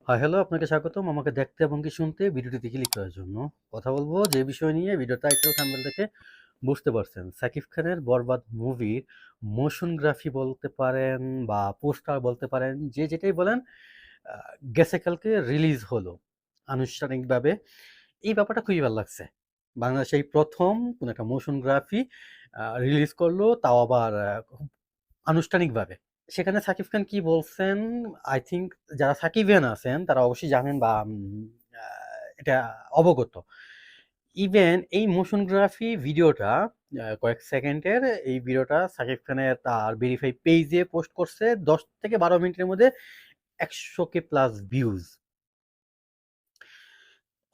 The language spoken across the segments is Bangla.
হ্যালো, আপনাকে স্বাগতম আমাকে দেখতে এবং কি শুনতে ভিডিওটিতে ক্লিক করার জন্য। কথা বলবো যে বিষয় নিয়ে ভিডিও টাইটেল থাম্বনেল দেখে বুঝতে পারছেন। সাকিব খানের 'বরবাদ' মুভির মোশন গ্রাফি বলতে পারেন বা পোস্টার বলতে পারেন, যে যেটাই বলেন, আ গেছে কালকে রিলিজ হলো আনুষ্ঠানিকভাবে। এই ব্যাপারটা খুবই ভাল লাগছে। বাংলাদেশে এই ১ম কোনো একটা মোশন গ্রাফি রিলিজ করলো, তাও আবার খুব আনুষ্ঠানিকভাবে। সেখানে সাকিব খান কি বলছেন, আই থিংক যারা সাকিবিয়ান আছেন তারা অবশ্যই জানেন বা আ এটা অবগত। ইভেন এই মোশন গ্রাফি ভিডিওটা কয়েক সেকেন্ডের এই ভিডিওটা সাকিব খানের তার ভেরিফাই পেইজে পোস্ট করছে ১০ থেকে ১২ মিনিটের মধ্যে ১০০ কে প্লাস ভিউজ।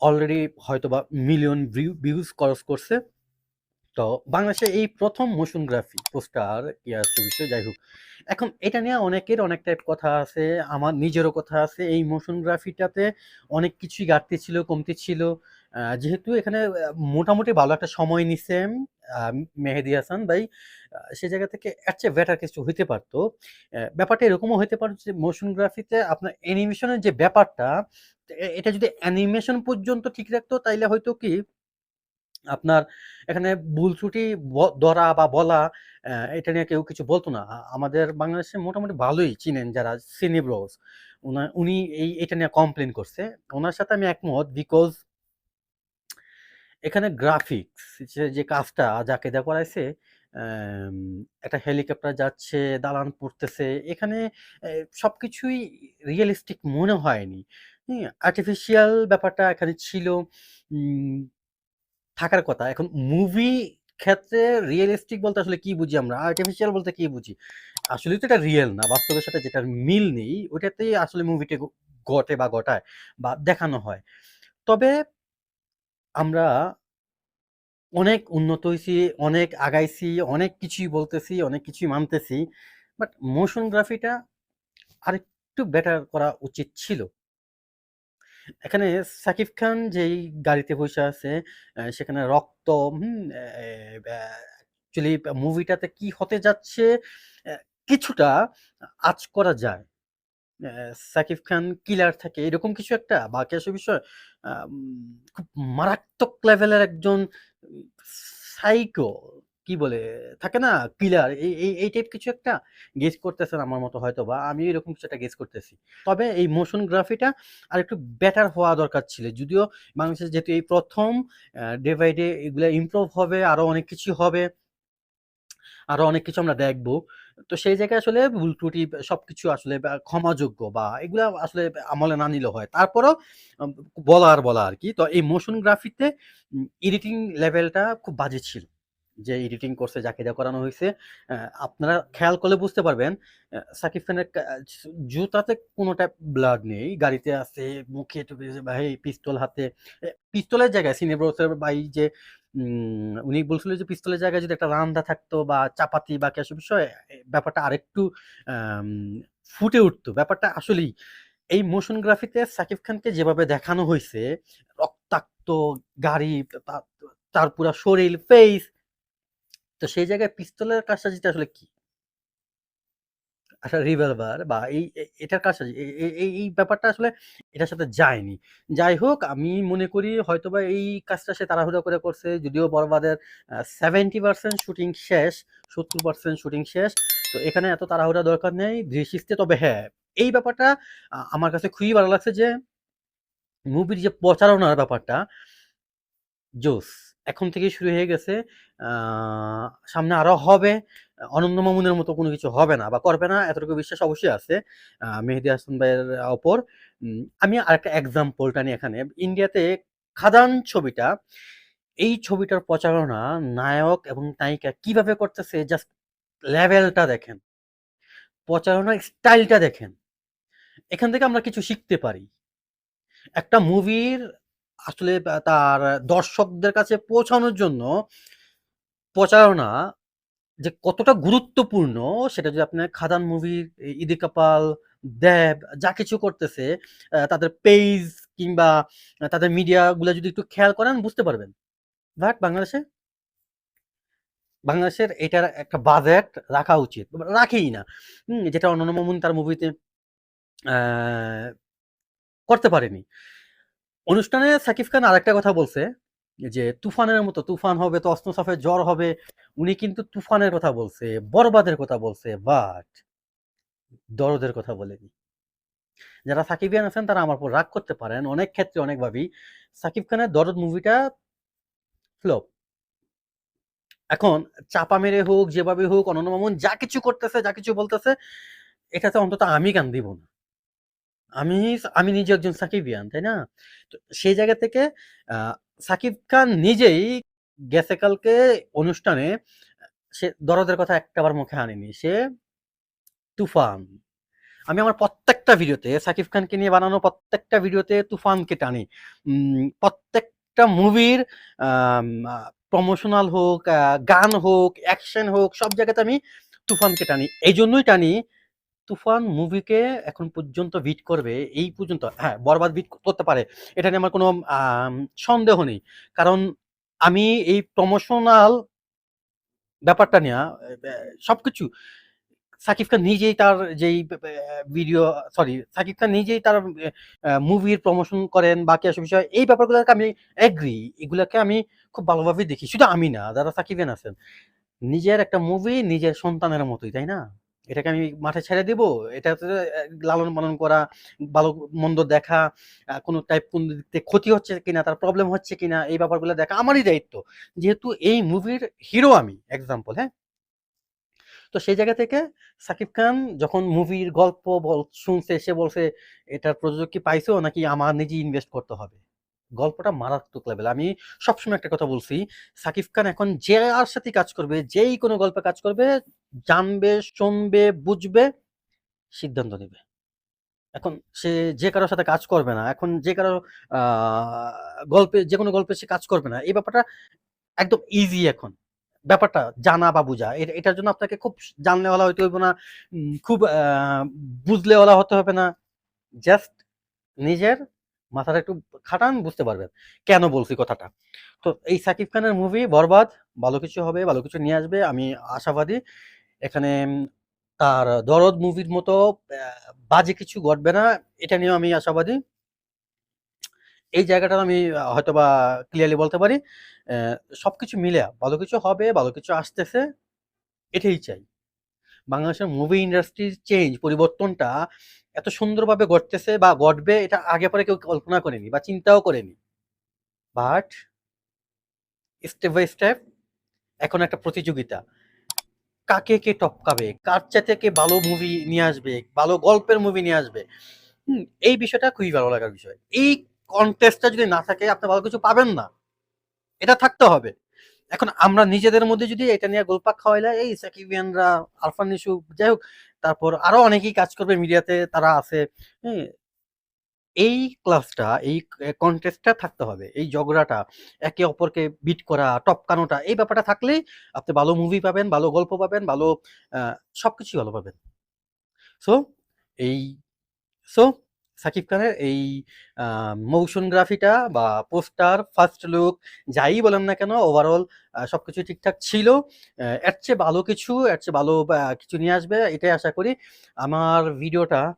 অলরেডি হয়তোবা মিলিয়ন ভিউজ ক্রস করছে। তো বাংলাদেশে এই ১ম মোশন গ্রাফি পোস্টার কি আসছে বিষয়, যাই হোক। এখন এটা নিয়ে অনেকের অনেক টাইপ কথা আছে, আমার নিজেরও কথা আছে। এই মোশন গ্রাফিটাতে অনেক কিছুই ঘাটতি ছিল, কমতি ছিল। যেহেতু এখানে মোটামুটি ভালো একটা সময় নিছে আ মেহেদী হাসান ভাই, সে জায়গা থেকে এর চেয়ে বেটার কিছু হইতে পারত। ব্যাপারটা এরকমও হইতে পারত যে মোশন গ্রাফিতে আপনার অ্যানিমেশনের যে ব্যাপারটা, এটা যদি অ্যানিমেশন পর্যন্ত ঠিক রাখতো তাইলে হয়তো কি আপনার এখানে ভুল ত্রুটি ধরা বা বলা, এটা নিয়ে কেউ কিছু বলত না। আমাদের বাংলাদেশে মোটামুটি ভালোই চিনেন যারা সিনি ব্রোস। উনি এটা নিয়ে কমপ্লেইন করছে। উনার সাথে আমি একমত, বিকজ এখানে গ্রাফিক্স যে কাজটা যাকে দেয়া করাইছে, অ্যাম একটা হেলিকপ্টার যাচ্ছে, দালান পড়তেছে। এখানে এ সবকিছুই রিয়ালিস্টিক মনে হয়নি। আর্টিফিশিয়াল ব্যাপারটা এখানে ছিল। উম থাকার কথা। এখন মুভি ক্ষেত্রে রিয়ালিস্টিক বলতে আসলে কি বুঝি আমরা? আর্টিফিশিয়াল বলতে কি বুঝি? আসলেই তো এটা রিয়াল না। বাস্তবের সাথে যেটার মিল নেই, ওটাতেই আসলে মুভিটা ঘটে বা ঘটায় বা দেখানো হয়। তবে আমরা অনেক উন্নত হইছি, অনেক আগাইছি, অনেক কিছুই বলতেছি, অনেক কিছুই মানতেছি। বাট মোশন গ্রাফিটা আরেকটু বেটার করা উচিত ছিল। এখানে সাকিব খান যেই গাড়িতে বইসা আছে, সেখানে রক্ত, হুম? অ্যাকচুয়ালি মুভিটাতে কি হতে যাচ্ছে, অ্যা কিছুটা আঁচ করা যায়। অ্যা সাকিব খান কিলার থাকে এরকম কিছু একটা বা কি আসে বিষয়, আম খুব মারাত্মক লেভেলের একজন সাইকো, কি বলে থাকে না? কিলার, এই টাইপ কিছু একটা গেস করতেছেন আমার মতো হয়তোবা। আমিও এরকম কিছু একটা গেস করতেছি। তবে এই মোশন গ্রাফিটা আরেকটু বেটার হওয়া দরকার ছিল। যদিও বাংলাদেশে যেহেতু এই ১ম, ডে বাই ডে এগুলা ইমপ্রুভ হবে, আরো অনেক কিছু হবে। আরো অনেক কিছু আমরা দেখব। তো সেই জায়গায় আসলে ভুল ত্রুটি সবকিছু আসলে ক্ষমাযোগ্য বা এগুলা আসলে আমলে না নিলেও হয়। তারপরেও আম বলা আরকি। তো এই মোশন গ্রাফিতে এডিটিং লেভেলটা খুব বাজে ছিল। যে এডিটিং করছে, যাকে দিয়ে করানো হইছে, অ্যা আপনারা খেয়াল করলে বুঝতে পারবেন, সাকিব খানের জুতাতে কোনটা ব্লাড নেই। গাড়িতে আছে, মুখে-টুখে ভাই পিস্তল হাতে। পিস্তলের জায়গায় সিনে ব্রোসের ভাই যে উনি বলছিল যে পিস্তলের জায়গায় যদি একটা রান্দা থাকতো বা চাপাতি বা ক্যাশো বিষয়, ব্যাপারটা আরেকটু আম ফুটে উঠতো। ব্যাপারটা আসলেই এই মোশন গ্রাফিতে সাকিব খানকে যেভাবে দেখানো হইছে, রক্তাক্ত গাড়ি, তা তার পুরা শরীর, ফেইস, তো সেই জায়গায় পিস্তলের কারসাজিটা আসলে কি? একটা রিভলভার বা এটার কারসাজি, এই ব্যাপারটা আসলে এটার সাথে যায়নি। যাই হোক, আমি মনে করি হয়তোবা এই কাজটা সে তাড়াহুড়া করে করছে। যদিও বরবাদের 70% শুটিং শেষ, 70% শুটিং শেষ। তো এখানে এত তাড়াহুড়া দরকার নেই। দৃষ্টিতে তবে হ্যাঁ, এই ব্যাপারটা আমার কাছে খুবই ভালো লাগছে যে মুভির যে প্রচারণার ব্যাপারটা জোস। এখন থেকেই শুরু হয়ে গেছে। আ সামনে আরো হবে। অনন্য মামুনের মতো কোনো কিছু হবে না বা করবে না, এতটুকু বিশ্বাস অবশ্যই আছে মেহেদী হাসান ভাইয়ের উপর। আমি আরেকটা এক্সাম্পল টানি এখানে। ইন্ডিয়াতে 'খাদান' ছবিটা, এই ছবিটার প্রচারণা নায়ক এবং নায়িকা কিভাবে করতেছে, জাস্ট লেভেলটা দেখেন। প্রচারণার স্টাইলটা দেখেন। এখান থেকে আমরা কিছু শিখতে পারি। একটা মুভির আসলে তার দর্শকদের কাছে পৌঁছানোর জন্য প্রচারণা যে কতটা গুরুত্বপূর্ণ, সেটা যদি আপনার 'খাদান' মুভির ইদি কাপাল, দেব যা কিছু করতেছে, তাদের পেইজ কিংবা তাদের মিডিয়া গুলা যদি একটু খেয়াল করেন বুঝতে পারবেন। বাট বাংলাদেশের এটার একটা বাজেট রাখা উচিত। রাখেই না। যেটা অনন্য মামুন তার মুভিতে অ্যা করতে পারেনি। অনুষ্ঠানে সাকিব খান আরেকটা কথা বলছে যে তুফানের মতো তুফান হবে, তসনু সাফের জ্বর হবে। উনি কিন্তু তুফানের কথা বলছে, বরবাদের কথা বলছে, বাট দরদের কথা বলেনি। যারা সাকিবিয়ান আছেন তারা আমার উপর রাগ করতে পারেন, অনেক ক্ষেত্রে অনেকভাবেই। সাকিব খানের দরদ মুভিটা ফ্লপ। এখন চাপা মেরে হোক, যেভাবে হোক, অনন্য মামুন যা কিছু করতেছে, যা কিছু বলতেছে, এটাতে অন্তত আমি কান দিব না। আমি আমি নিজে একজন সাকিবিয়ান, তাই না? তো সেই জায়গা থেকে আ সাকিব খান নিজেই গেছে কালকে অনুষ্ঠানে, সে দরদের কথা একটাবার মুখে আনেনি। সে তুফান। আমি আমার প্রত্যেকটা ভিডিওতে সাকিব খানকে নিয়ে বানানো প্রত্যেকটা ভিডিওতে তুফানকে টানি। প্রত্যেকটা মুভির আম আ প্রমোশনাল হোক, গান হোক, অ্যাকশন হোক, সব জায়গাতে আমি তুফানকে টানি। এইজন্যই টানি, তুফান মুভিকে এখন পর্যন্ত বিট করবে, এই পর্যন্ত হ্যাঁ, বরবাদ বিট করতে পারে। এটা নিয়ে আমার কোনো সন্দেহ নেই। কারণ আমি এই প্রমোশনাল ব্যাপারটা নিয়া সবকিছু সাকিব খান নিজেই তার যেই ভিডিও, সরি, সাকিব খান নিজেই তার মুভির প্রমোশন করেন, বাকি এসব বিষয়, এই ব্যাপারগুলোকে আমি এগ্রি। এগুলাকে আমি খুব ভালোভাবে দেখি। শুধু আমি না, যারা সাকিবিয়ান আছেন। নিজের একটা মুভি নিজের সন্তানের মতোই, তাই না? এটাকে আমি মাঠে ছেড়ে দিব? এটাতে লালন-পালন করা, ভালো-মন্দ দেখা, কোন টাইপ কোন দিক থেকে ক্ষতি হচ্ছে কিনা, তার প্রবলেম হচ্ছে কিনা, এই ব্যাপারগুলো দেখা আমারই দায়িত্ব। যেহেতু এই মুভির হিরো আমি, এক্সাম্পল, হ্যাঁ? তো সেই জায়গা থেকে সাকিব খান যখন মুভির গল্প শুনছে, সে বলছে, "এটার প্রযোজক কি পাইছো নাকি আমার নিজেই ইনভেস্ট করতে হবে?" গল্পটা মারাত্মক লেভেল। আমি সবসময় একটা কথা বলছি, সাকিব খান এখন যার সাথেই কাজ করবে, যেই কোনো গল্পে কাজ করবে, জানবে, শুনবে, বুঝবে, সিদ্ধান্ত নিবে। এখন সে যে কারো সাথে কাজ করবে না। এখন যে কারো আ গল্পে, যেকোনো গল্পে সে কাজ করবে না। এই ব্যাপারটা একদম ইজি এখন। ব্যাপারটা জানা বা বুঝা। এটার জন্য আপনাকে খুব জানলেওয়ালা হইতে হইব না। খুব বুঝলেওয়ালা হতে হবে না। জাস্ট নিজের মাথাটা একটু খাটান, বুঝতে পারবেন। কেন বলছি কথাটা। তো এই সাকিব খানের মুভি 'বরবাদ' ভালো কিছু হবে, ভালো কিছু নিয়ে আসবে। আমি আশাবাদী। এখানে তার 'দরদ' মুভির মতো অ্যা বাজে কিছু ঘটবে না। এটা নিয়েও আমি আশাবাদী। এই জায়গাটা আমি হয়তোবা ক্লিয়ারলি বলতে পারি। অ্যা সবকিছু মিলায়া ভালো কিছু হবে, ভালো কিছু আসতেছে। এটাই চাই। বাংলাদেশের মুভি ইন্ডাস্ট্রির পরিবর্তনটা এত সুন্দরভাবে ঘটতেছে বা ঘটবে, এটা আগে পরে কেউ কল্পনা করেনি বা চিন্তাও করেনি। বাট স্টেপ বাই স্টেপ এখন একটা প্রতিযোগিতা। কাকে কে টপকাবে? কার চাইতে কে ভালো মুভি নিয়ে আসবে, ভালো গল্পের মুভি নিয়ে আসবে। এই বিষয়টা খুবই ভালো লাগার বিষয়। এই কনটেস্টটা যদি না থাকে, আপনি ভালো কিছু পাবেন না। এটা থাকতে হবে। এখন আমরা নিজেদের মধ্যে যদি এটা নিয়ে ঘুরপাক খাওয়াইলে, এই সাকিবিয়ানরা, আরফান নিশু, যাই হোক, তারপর আরো অনেকেই কাজ করবে মিডিয়াতে, তারা আছে। হ্যাঁ? এই ক্লাসটা, এই কনটেস্টটা থাকতে হবে। এই ঝগড়াটা, একে অপরকে বিট করা, টপকানোটা, এই ব্যাপারটা থাকলেই আপনি ভালো মুভি পাবেন, ভালো গল্প পাবেন, ভালো আ সবকিছুই ভালো পাবেন। সো এই সো সাকিব খানের এই আ মোশন গ্রাফিটা বা পোস্টার, ফার্স্ট লুক, যাই বলেন না কেন, ওভারঅল সবকিছু ঠিকঠাক ছিল। এর চেয়ে ভালো কিছু, এর চেয়ে ভালো কিছু নিয়ে আসবে, এটাই আশা করি। আমার ভিডিওটা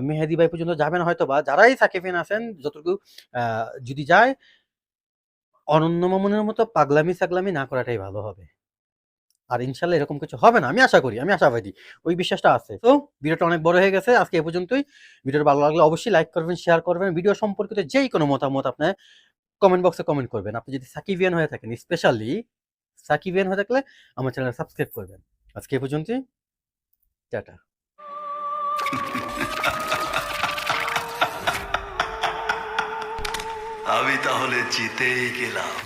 মেহেদী ভাই পর্যন্ত যাবে না হয়তোবা। যারাই সাকিবিয়ান আছেন, যতটুকু আ যদি যায়, অনন্য মামুনের মতো পাগলামি-ছাগলামি না করাটাই ভালো হবে। আর ইনশাআল্লাহ এরকম কিছু হবে না। আমি আশা করি, আমি আশাবাদী। ওই বিশ্বাসটা আছে। তো ভিডিওটা অনেক বড় হয়ে গেছে। আজকে এ পর্যন্তই। ভিডিওটা ভালো লাগলে অবশ্যই লাইক করবেন, শেয়ার করবেন। ভিডিও সম্পর্কিত যেই কোনো মতামত আপনি কমেন্ট বক্সে কমেন্ট করবেন। আপনি যদি সাকিবিয়ান হয়ে থাকেন, স্পেশালি সাকিবিয়ান হয়ে থাকলে আমার চ্যানেলটা সাবস্ক্রাইব করবেন। আজকে এ পর্যন্তই। টাটা। আমি তাহলে জিতেই গেলাম।